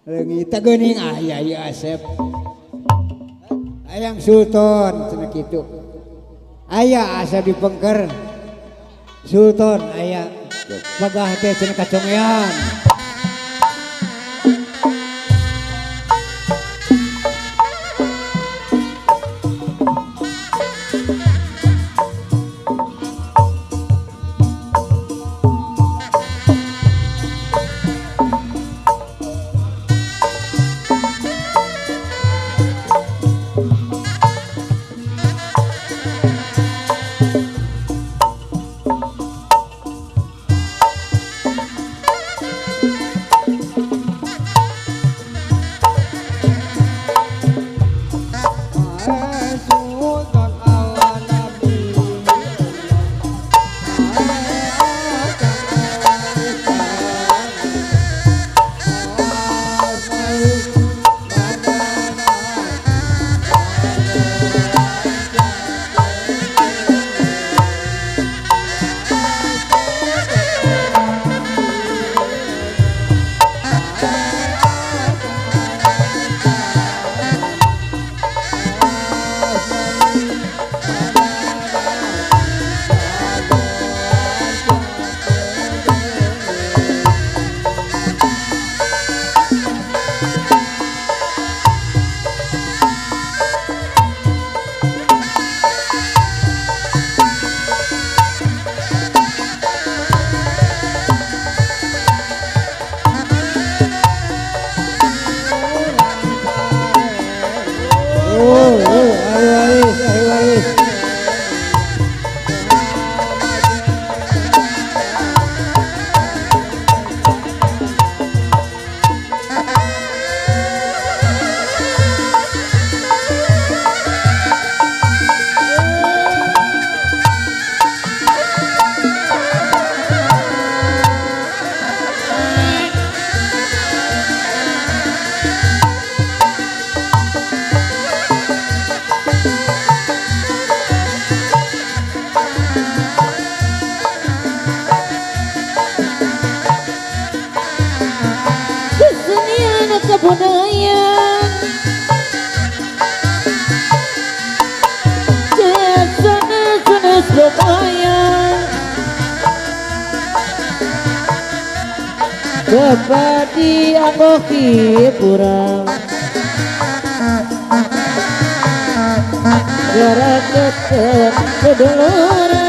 Leungit geuning aya ieu Asep. Hayang Sultan cenah kitu. Aya Asep dipengker. Sultan aya pegah teh cenah kacongean. Kebudayaan jenis lumayan kepadi anggo hiburan gerak deket keduluran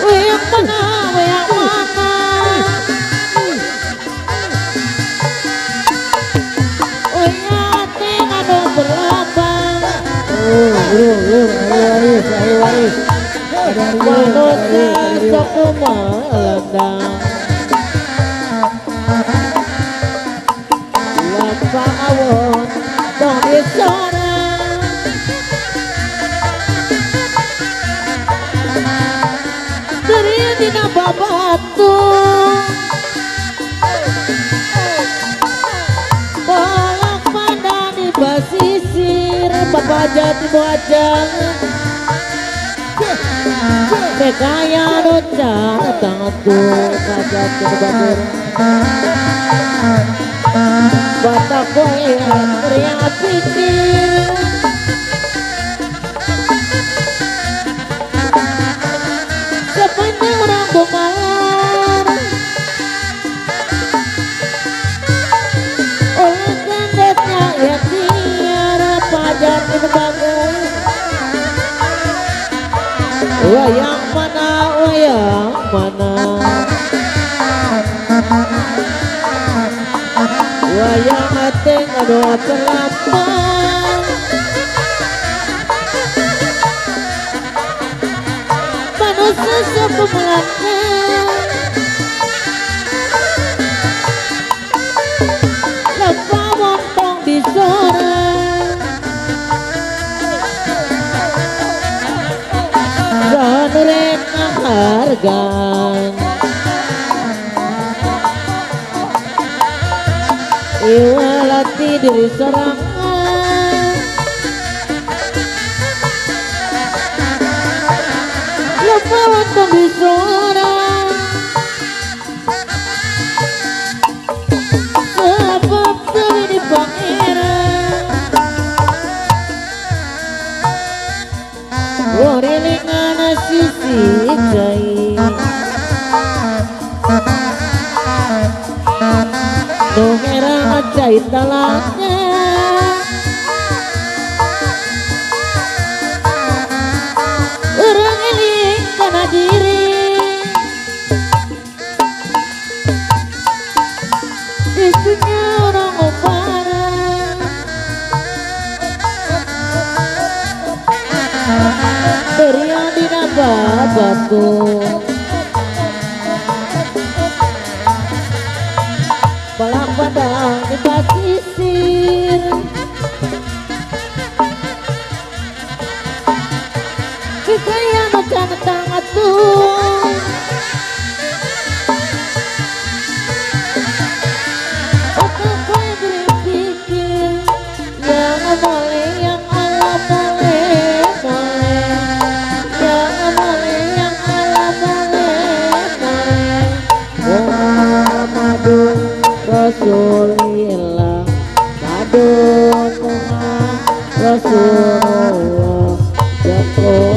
yang mana waris manusia sakuma ledang lapa awon dong disana dari dina babatu bolak pada di basisir babajat bojang Bekaya doca tangatu kajat kebatur batak koe ria pikir sepanjang orang kumar oleh tendetnya ya tiara pajak kebatur wayang mana wayang ateng ado terlambat manusia sepemelaknya lepa montong di sore Zanurek hargan iwalati diri sorangan lupa waktu di sorang dalamnya. Urang eling kana diri isunya orang opana berian di nambah batu balak padang di pasisir kekayaan macam tangan tuh otak gue berpikir yang boleh yang Allah boleh yang boleh yang Allah boleh Muhammadun Rasulillah Madun Muhammad Rasulullah Jatuh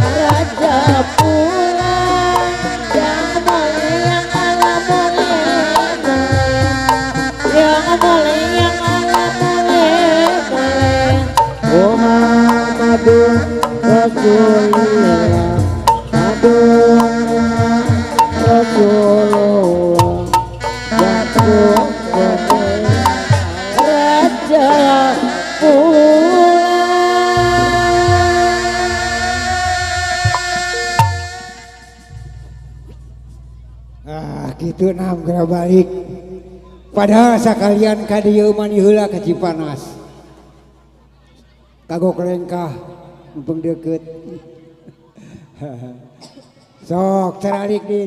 Raja pulang yang boleh yang Allah boleh yang boleh yang Allah boleh Muhammadun Rasulullah Madun Rasulullah Jatuh Raja pulang. Gitu nam kena balik padahal sakalian kadieu mani heula ka Cipanas kagok lengkah mumpung deukeut sok caralik deui